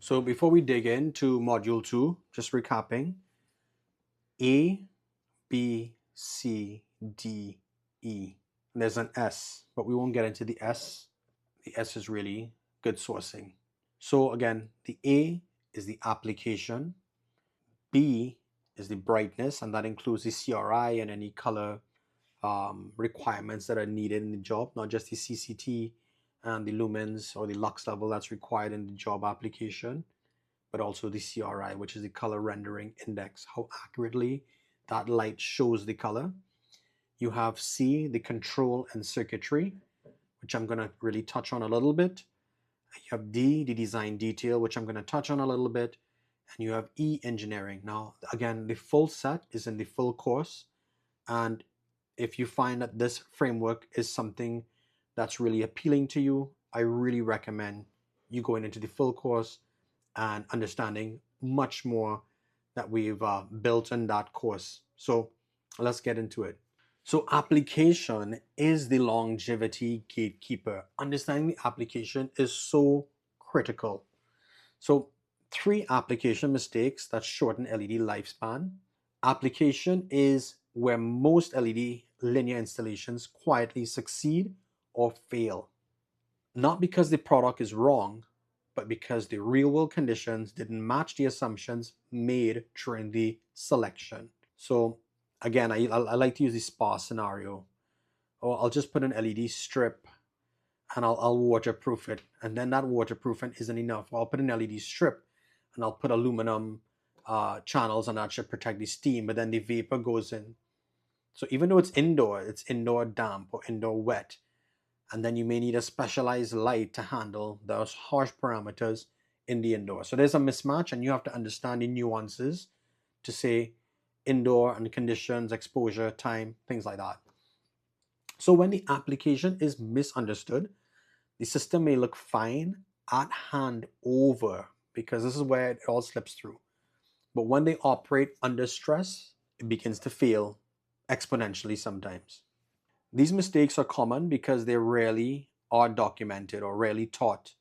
So before we dig into module 2, just recapping: A, B, C, D, E. And there's an S, but we won't get into the S. The S is really good sourcing. So again, the A is the application, B is the brightness, and that includes the CRI and any color requirements that are needed in the job, not just the CCT and the lumens or the lux level that's required in the job application, but also the CRI, which is the color rendering index, how accurately that light shows the color. You have C, the control and circuitry, which I'm going to really touch on a little bit. You have D, the design detail, which I'm going to touch on a little bit. And you have E, engineering. Now, again, the full set is in the full course. And if you find that this framework is something that's really appealing to you, I really recommend you going into the full course and understanding much more that we've built in that course. So let's get into it. So application is the longevity gatekeeper. Understanding the application is so critical. So 3 application mistakes that shorten LED lifespan. Application is where most LED linear installations quietly succeed or fail. Not because the product is wrong, but because the real world conditions didn't match the assumptions made during the selection. So again, I like to use the spa scenario. Or I'll just put an LED strip and I'll waterproof it. And then that waterproofing isn't enough. I'll put an LED strip and I'll put aluminum channels, and that should protect the steam, but then the vapor goes in. So even though it's indoor damp or indoor wet, and then you may need a specialized light to handle those harsh parameters in the indoor. So there's a mismatch, and you have to understand the nuances to say indoor and conditions, exposure, time, things like that. So when the application is misunderstood, the system may look fine at hand over, because this is where it all slips through. But when they operate under stress, it begins to fail exponentially sometimes. These mistakes are common because they rarely are documented or rarely taught,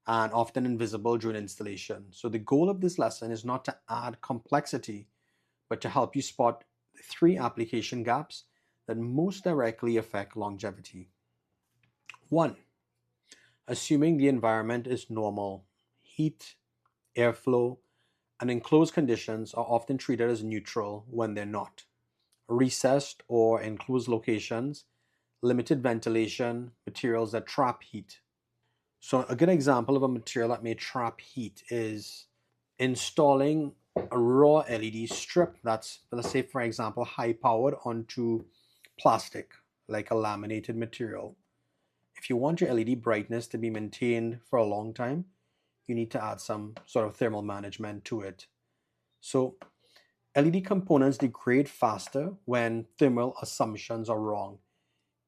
and often invisible during installation. So the goal of this lesson is not to add complexity, but to help you spot the 3 application gaps that most directly affect longevity. 1. Assuming the environment is normal. Heat, airflow, and enclosed conditions are often treated as neutral when they're not. Recessed or enclosed locations, limited ventilation, materials that trap heat. So a good example of a material that may trap heat is installing a raw LED strip that's, let's say for example, high powered onto plastic, like a laminated material. If you want your LED brightness to be maintained for a long time, you need to add some sort of thermal management to it. So LED components degrade faster when thermal assumptions are wrong,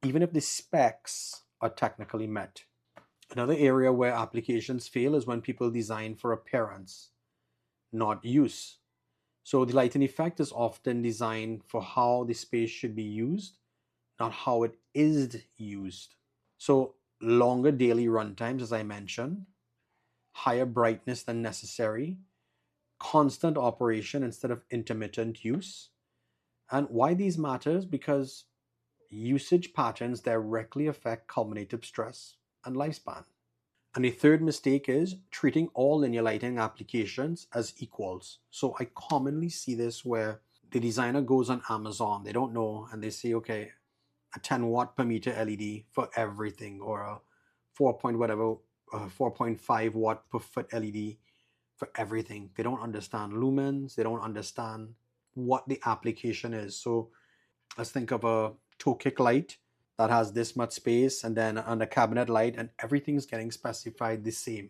even if the specs are technically met. Another area where applications fail is when people design for appearance, not use. So the lighting effect is often designed for how the space should be used, not how it is used. So longer daily run times, as I mentioned, higher brightness than necessary, constant operation instead of intermittent use. And why these matters? Because usage patterns directly affect cumulative stress and lifespan. And the third mistake is treating all linear lighting applications as equals. So I commonly see this where the designer goes on Amazon, they don't know, and they say, okay, a 10 watt per meter LED for everything, or a 4 point whatever, 4.5 watt per foot LED for everything. They don't understand lumens, they don't understand what the application is. So let's think of a toe kick light that has this much space, and then on a cabinet light, and everything's getting specified the same.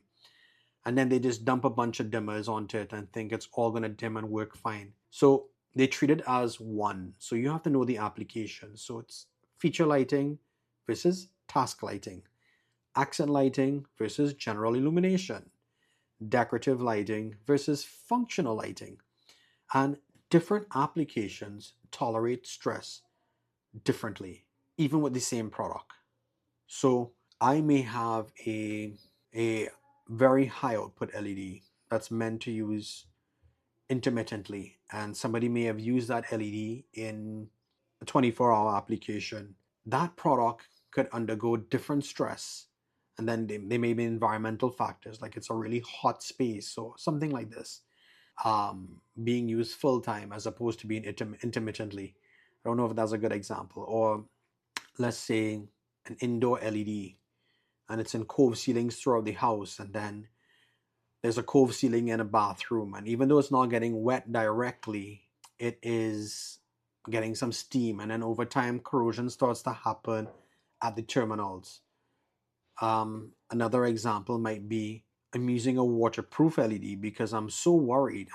And then they just dump a bunch of dimmers onto it and think it's all going to dim and work fine. So they treat it as one. So you have to know the application. So it's feature lighting versus task lighting, accent lighting versus general illumination, decorative lighting versus functional lighting. And different applications tolerate stress differently, even with the same product. So I may have a very high output LED that's meant to use intermittently, and somebody may have used that LED in a 24-hour application. That product could undergo different stress, and then they may be environmental factors, like it's a really hot space or something like this, being used full time as opposed to being intermittently. I don't know if that's a good example. Or let's say an indoor LED, and it's in cove ceilings throughout the house, and then there's a cove ceiling in a bathroom, and even though it's not getting wet directly, it is getting some steam, and then over time corrosion starts to happen at the terminals. Another example might be, I'm using a waterproof LED because I'm so worried,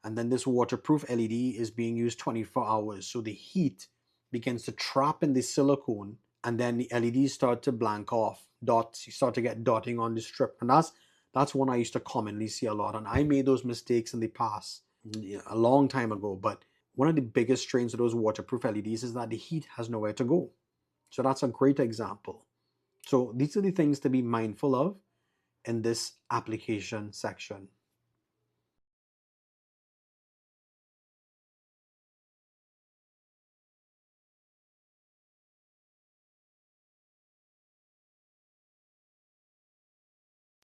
and then this waterproof LED is being used 24 hours, so the heat begins to trap in the silicone, and then the LEDs start to blank off. Dots, you start to get dotting on the strip, and that's one I used to commonly see a lot, and I made those mistakes in the past, a long time ago. But one of the biggest strains of those waterproof LEDs is that the heat has nowhere to go. So that's a great example. So these are the things to be mindful of in this application section.